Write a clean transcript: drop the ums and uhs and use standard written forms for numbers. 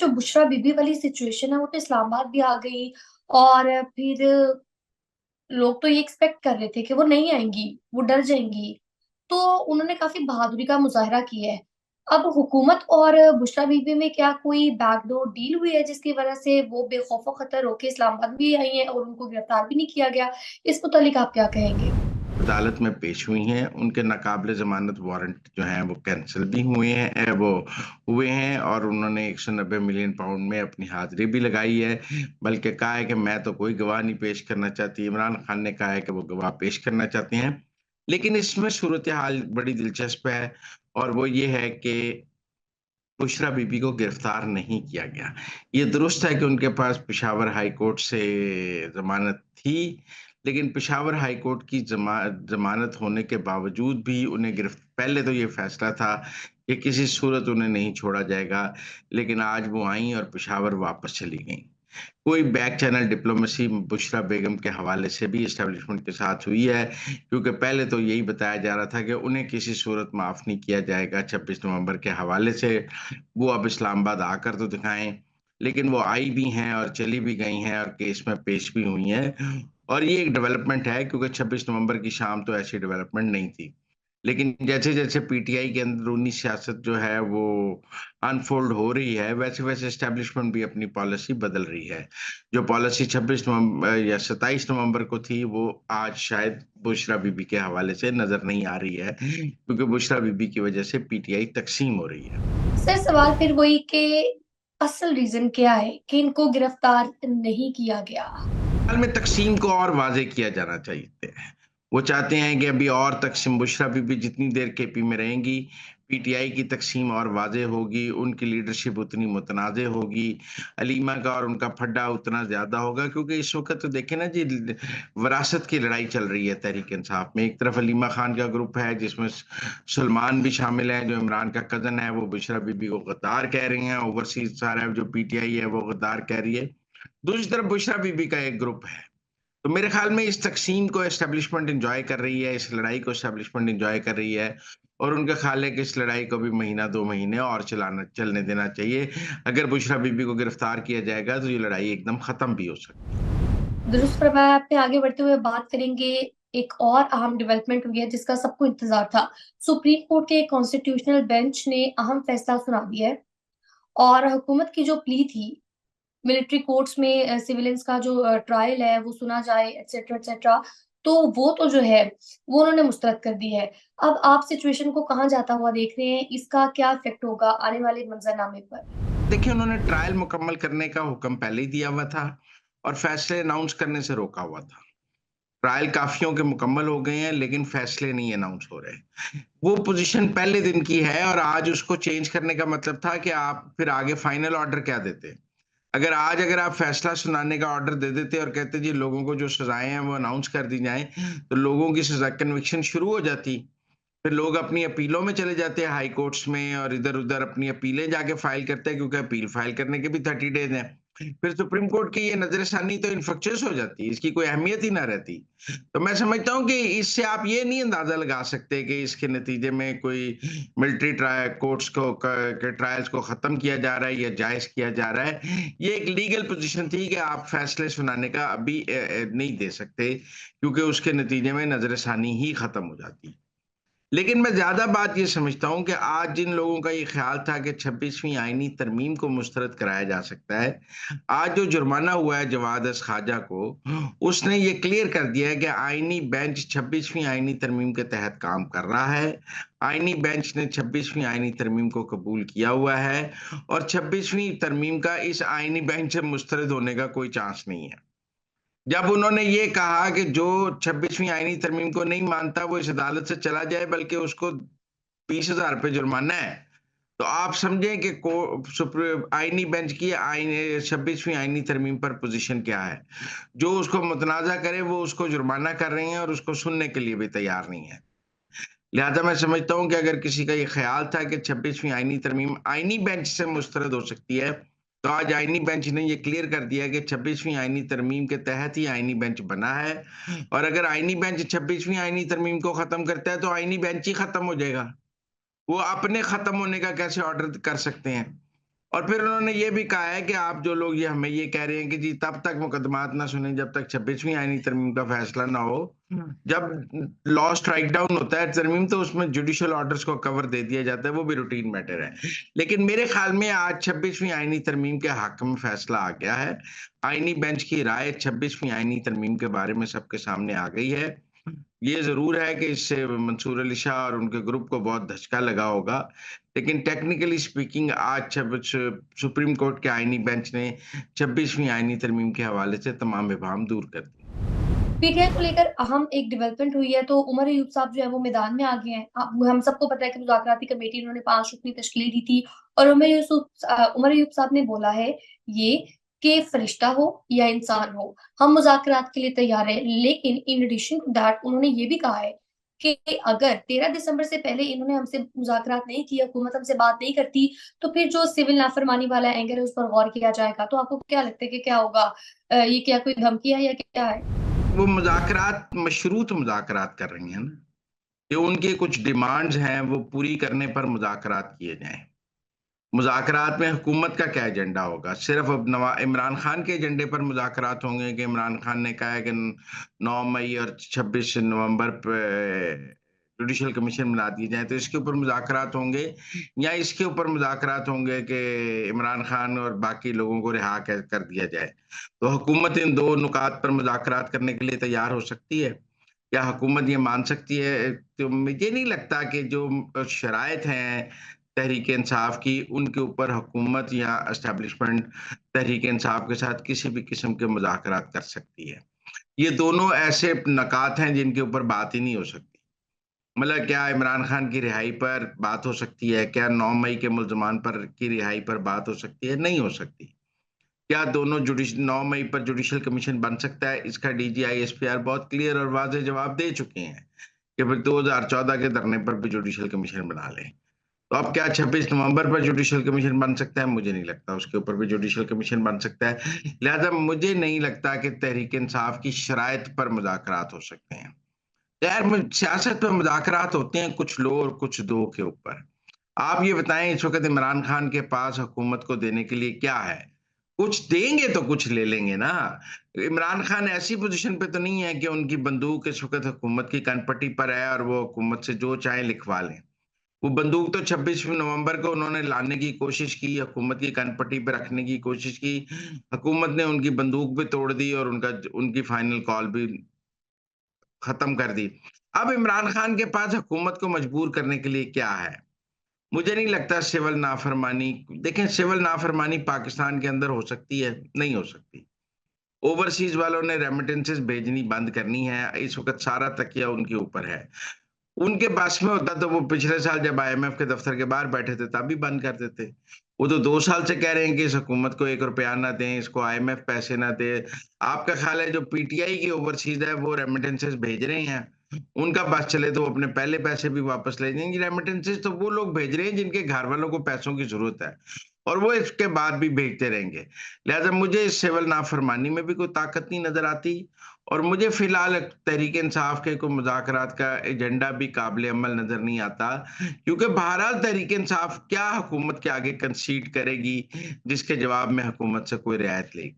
जो बुशरा बीबी वाली सिचुएशन है वो तो इस्लामाबाद भी आ गई। और फिर लोग तो ये एक्सपेक्ट कर रहे थे कि वो नहीं आएंगी, वो डर जाएंगी। तो उन्होंने काफी बहादुरी का मुजाहरा किया है। अब हुकूमत और बुशरा बीबी में क्या कोई बैकडोर डील हुई है जिसकी वजह से वो बेखौफ खतर होके इस्लामाबाद भी आई हैं और उनको गिरफ्तार भी नहीं किया गया? इस मुतालिक आप क्या कहेंगे? अदालत में पेश हुई हैं। उनके नाकाबिले जमानत वारंट जो हैं वो कैंसिल भी वो हुए हैं, और उन्होंने 190 मिलियन पाउंड में अपनी हाजिरी भी लगाई है। बल्कि कहा है कि मैं तो कोई गवाह नहीं पेश करना चाहती। इमरान खान ने कहा है कि वो गवाह पेश करना चाहते हैं। लेकिन इसमें सूरत हाल बड़ी दिलचस्प है, और वो ये है कि बुशरा बीबी को गिरफ्तार नहीं किया गया। ये दुरुस्त है कि उनके पास पेशावर हाई कोर्ट से जमानत थी, लेकिन पेशावर हाई कोर्ट की जमानत होने के बावजूद भी उन्हें गिरफ्त पहले तो ये फैसला था कि किसी सूरत उन्हें नहीं छोड़ा जाएगा, लेकिन आज वो आईं और पेशावर वापस चली गईं। कोई बैक चैनल डिप्लोमेसी बुशरा बेगम के हवाले से भी एस्टेब्लिशमेंट के साथ हुई है, क्योंकि पहले तो यही बताया जा रहा था कि उन्हें किसी सूरत माफ नहीं किया जाएगा 26 नवंबर के हवाले से। वो अब इस्लामाबाद आकर तो दिखाएं। लेकिन वो आई भी हैं और चली भी गई हैं और केस में पेश भी हुई हैं, और ये एक डेवलपमेंट है, क्योंकि 26 नवंबर की शाम तो ऐसी डेवलपमेंट नहीं थी। लेकिन जैसे जैसे पीटीआई की अंदरूनी सियासत जो है वो अनफोल्ड हो रही है, वैसे वैसे एस्टेब्लिशमेंट भी अपनी पॉलिसी बदल रही है। जो पॉलिसी 26 नवंबर या 27 नवंबर को थी, वो आज शायद बुशरा बीबी के हवाले से नजर नहीं आ रही है, क्योंकि बुशरा बीबी की वजह से पीटीआई तकसीम हो रही है। सर सवाल फिर वही कि असल रीजन क्या है कि इनको गिरफ्तार नहीं किया गया? हाल में तकसीम को और वाजे किया जाना चाहिए। वो चाहते हैं कि अभी और तकसीम, बुशरा बीबी जितनी देर केपी में रहेंगी, पीटीआई की तकसीम और वाजे होगी, उनकी लीडरशिप उतनी मुतनाज़ होगी, अलीमा का और उनका फड्डा उतना ज़्यादा होगा। क्योंकि इस वक्त तो देखें ना जी, विरासत की लड़ाई चल रही है तहरीक इंसाफ में। एक तरफ अलीमा खान का ग्रुप है जिसमें सलमान भी शामिल है, जो इमरान का कज़न है। वो बुशरा बीबी को गद्दार कह रही हैं, ओवरसीज सारा जो पीटीआई है वो गद्दार कह रही है। दूसरी तरफ बुशरा बीबी का एक ग्रुप है। तो मेरे ख्याल में इस तकसीम को एस्टेब्लिशमेंट एंजॉय कर रही है, इस लड़ाई को एस्टेब्लिशमेंट एंजॉय कर रही है, और उनका ख्याल है कि इस लड़ाई को भी महीना 2 महीने और चलने देना चाहिए। अगर बुशरा बीबी को गिरफ्तार किया जाएगा तो ये लड़ाई एकदम खत्म भी हो सकती है। दुरुस्त फरमाया आपने। आगे बढ़ते हुए बात करेंगे। एक और अहम डेवलपमेंट हुई है जिसका सबको इंतजार था। सुप्रीम कोर्ट के कॉन्स्टिट्यूशनल बेंच ने अहम फैसला सुना दिया है। और हुकूमत की जो प्ली थी मिलिट्री कोर्ट्स में सिविलियंस का जो ट्रायल है वो सुना जाए, एटसेट्रा एटसेट्रा, तो वो तो जो है वो उन्होंने मुस्तरद कर दी है। अब आप सिचुएशन को कहाँ जाता हुआ देख रहे हैं? इसका क्या इफेक्ट होगा आने वाले मंजरनामे पर? देखिए, उन्होंने ट्रायल मुकम्मल करने का हुक्म पहले ही दिया हुआ था, और फैसले अनाउंस करने से रोका हुआ था। ट्रायल काफियों के मुकम्मल हो गए हैं, लेकिन फैसले नहीं अनाउंस हो रहे। वो पोजीशन पहले दिन की है, और आज उसको चेंज करने का मतलब था कि आप फिर आगे फाइनल ऑर्डर क्या देते। अगर आप फैसला सुनाने का ऑर्डर दे देते और कहते जी लोगों को जो सजाएं हैं वो अनाउंस कर दी जाएं, तो लोगों की सजा कन्विक्शन शुरू हो जाती। फिर लोग अपनी अपीलों में चले जाते हैं हाई कोर्ट्स में, और इधर उधर अपनी अपीलें जाके फाइल करते हैं, क्योंकि अपील फाइल करने के भी 30 डेज हैं। फिर सुप्रीम कोर्ट की ये नजरसानी तो इन्फेक्शियस हो जाती है, इसकी कोई अहमियत ही ना रहती। तो मैं समझता हूँ कि इससे आप ये नहीं अंदाजा लगा सकते कि इसके नतीजे में कोई मिलिट्री ट्रायल कोर्ट्स के ट्रायल्स को खत्म किया जा रहा है या जायज किया जा रहा है। ये एक लीगल पोजीशन थी कि आप फैसले सुनाने का अभी नहीं दे सकते, क्योंकि उसके नतीजे में नजरसानी ही खत्म हो जाती। लेकिन मैं ज्यादा बात ये समझता हूं कि आज जिन लोगों का ये ख्याल था कि 26वीं आईनी तरमीम को मुस्तरद कराया जा सकता है, आज जो जुर्माना हुआ है जवाद अस ख्वाजा को, उसने ये क्लियर कर दिया है कि आईनी बेंच 26वीं आईनी तरमीम के तहत काम कर रहा है। आईनी बेंच ने 26वीं आईनी तरमीम को कबूल किया हुआ है, और 26वीं तरमीम का इस आईनी बेंच से मुस्तरद होने का कोई चांस नहीं है। जब उन्होंने ये कहा कि जो 26वीं आईनी तरमीम को नहीं मानता वो इस अदालत से चला जाए, बल्कि उसको 20,000 रुपये जुर्माना है, तो आप समझें कि आईनी बेंच की आईनी 26वीं आईनी तरमीम पर पोजीशन क्या है। जो उसको मुतनाजा करे वो उसको जुर्माना कर रहे हैं, और उसको सुनने के लिए भी तैयार नहीं है। लिहाजा मैं समझता हूं कि अगर किसी का ये ख्याल था कि 26वीं आईनी तरमीम आईनी बेंच से मुस्तरद हो सकती है, तो आज आईनी बेंच ने ये क्लियर कर दिया कि 26वीं आईनी तरमीम के तहत ही आईनी बेंच बना है। और अगर आईनी बेंच 26वीं आईनी तरमीम को खत्म करता है, तो आईनी बेंच ही खत्म हो जाएगा। वो अपने खत्म होने का कैसे ऑर्डर कर सकते हैं? और फिर उन्होंने ये भी कहा है कि आप जो लोग ये हमें ये कह रहे हैं कि जी तब तक मुकदमात ना सुनें जब तक 26वीं आईनी तरमीम का फैसला ना हो। जब लॉ स्ट्राइक डाउन होता है तरमीम तो उसमें जुडिशियल ऑर्डर्स को कवर दे दिया जाता है, वो भी रूटीन मैटर है। लेकिन मेरे ख्याल में आज 26वीं आईनी तरमीम के हक में फैसला आ गया है। आईनी बेंच की राय 26वीं आईनी तरमीम के बारे में सबके सामने आ गई है। ये ज़रूर है कि इससे मंसूर अली शाह और उनके ग्रुप को बहुत धचका लगा होगा, लेकिन टेक्निकली स्पीकिंग आज जब सुप्रीम कोर्ट के आईनी बेंच ने 26वीं आईनी तरमीम के हवाले से तमाम इबाहम दूर कर दी। पीटीआई को लेकर अहम एक डेवलपमेंट हुई है, तो उमर अयूब साहब जो है वो मैदान में आ गए हैं। हम सबको पता है कि मुज़ाकराती कमेटी उन्होंने 5 रुकनी तश्कील दी थी और उमर अयूब साहब ने बोला है ये कि फरिश्ता हो या इंसान हो, हम मुज़ाकरात के लिए तैयार हैं। लेकिन इन एडिशन टू दैट उन्होंने ये भी कहा है कि अगर 13 दिसंबर से पहले इन्होंने हमसे मुज़ाकरात नहीं किए, हुकूमत हमसे बात नहीं करती, तो फिर जो सिविल नाफरमानी वाला एंगर है उस पर गौर किया जाएगा। तो आपको क्या लगता है कि क्या होगा? ये क्या कोई धमकी है या क्या है? वो मुज़ाकरात मशरूत मुज़ाकरात कर रही हैं ना, कि उनकी कुछ डिमांड्स हैं वो पूरी करने पर मुज़ाकरात किए जाएँ। मुज़ाकरात में हुकूमत का क्या एजेंडा होगा? सिर्फ़ अब नवा इमरान खान के एजेंडे पर मुज़ाकरात होंगे कि इमरान खान ने कहा है कि 9 मई और 26 नवंबर पे जुडिशल कमीशन बना दिए जाएँ, तो इसके ऊपर मुज़ाकरात होंगे या इसके ऊपर मुज़ाकरात होंगे कि इमरान खान और बाकी लोगों को रिहा कर दिया जाए। तो हुकूमत इन 2 नुकात पर मुज़ाकरात करने के लिए तैयार हो सकती है। क्या हुकूमत ये मान सकती है? तो मुझे नहीं लगता कि जो शराइत हैं तहरीक-ए-इंसाफ की, उनके ऊपर हुकूमत या एस्टेब्लिशमेंट तहरीक-ए-इंसाफ के साथ किसी भी किस्म के मुज़ाकरात कर सकती है। ये दोनों ऐसे नकात हैं जिनके ऊपर बात ही नहीं हो सकती। मतलब क्या इमरान खान की रिहाई पर बात हो सकती है? क्या 9 मई के मुल्ज़मान पर की रिहाई पर बात हो सकती है? नहीं हो सकती। क्या दोनों 9 मई पर जुडिशियल कमीशन बन सकता है? इसका डीजीआई, एसपीआर बहुत क्लियर और वाज़ेह जवाब दे चुके हैं कि फिर 2014 के धरने पर भी जुडिशियल कमीशन बना लें। तो अब क्या 26 नवंबर पर जुडिशियल कमीशन बन सकता है? मुझे नहीं लगता उसके ऊपर भी जुडिशियल कमीशन बन सकता है। लिहाज़ा मुझे नहीं लगता कि तहरीक-ए-इंसाफ की शराइत पर मुज़ाकरात हो सकते हैं। खैर सियासत में मुज़ाकरात होते हैं कुछ लो और कुछ दो के ऊपर। आप ये बताएँ इस वक़्त इमरान खान के पास हुकूमत को देने के लिए क्या है? कुछ देंगे तो कुछ ले लेंगे ना। इमरान खान ऐसी पोज़ीशन पे तो नहीं है कि उनकी बंदूक इस वक़्त हुकूमत की कनपटी पर है और वो हुकूमत से जो चाहें लिखवा लें। वो बंदूक तो 26 नवंबर को उन्होंने लाने की कोशिश की, हुकूमत की कनपटी पे रखने की कोशिश की। हुकूमत ने उनकी बंदूक भी तोड़ दी और उनकी फाइनल कॉल भी खत्म कर दी। अब इमरान खान के पास हुकूमत को मजबूर करने के लिए क्या है? मुझे नहीं लगता सिविल नाफरमानी। देखें, सिविल नाफरमानी पाकिस्तान के अंदर हो सकती है, नहीं हो सकती। ओवरसीज़ वालों ने रेमिटेंसेस भेजनी बंद करनी है, इस वक़्त सारा तकिया उनके ऊपर है। उनके बस में होता तो वो पिछले साल जब आईएमएफ के दफ्तर के बाहर बैठे थे तब भी बंद कर देते। वो तो 2 साल से कह रहे हैं कि इस हुकूमत को ₹1 ना दें, इसको आईएमएफ पैसे ना दे। आपका ख़्याल है जो पीटीआई की ओवरसीज़ है वो रेमिटेंसेस भेज रहे हैं, उनका बस चले तो वो अपने पहले पैसे भी वापस ले जाएँगे। रेमिटेंसेस तो वो लोग भेज रहे हैं जिनके घर वालों को पैसों की ज़रूरत है और वो इसके बाद भी भेजते रहेंगे। लिहाज़ा मुझे इस सिविल नाफ़रमानी में भी कोई ताकत नहीं नज़र आती और मुझे फ़िलहाल तहरीक-ए-इंसाफ के कोई मुज़ाकरात का एजेंडा भी काबिल-ए-अमल नज़र नहीं आता, क्योंकि बहरहाल तहरीक-ए-इंसाफ क्या हुकूमत के आगे कंसीड करेगी, जिसके जवाब में हुकूमत से कोई रियायत लेगी।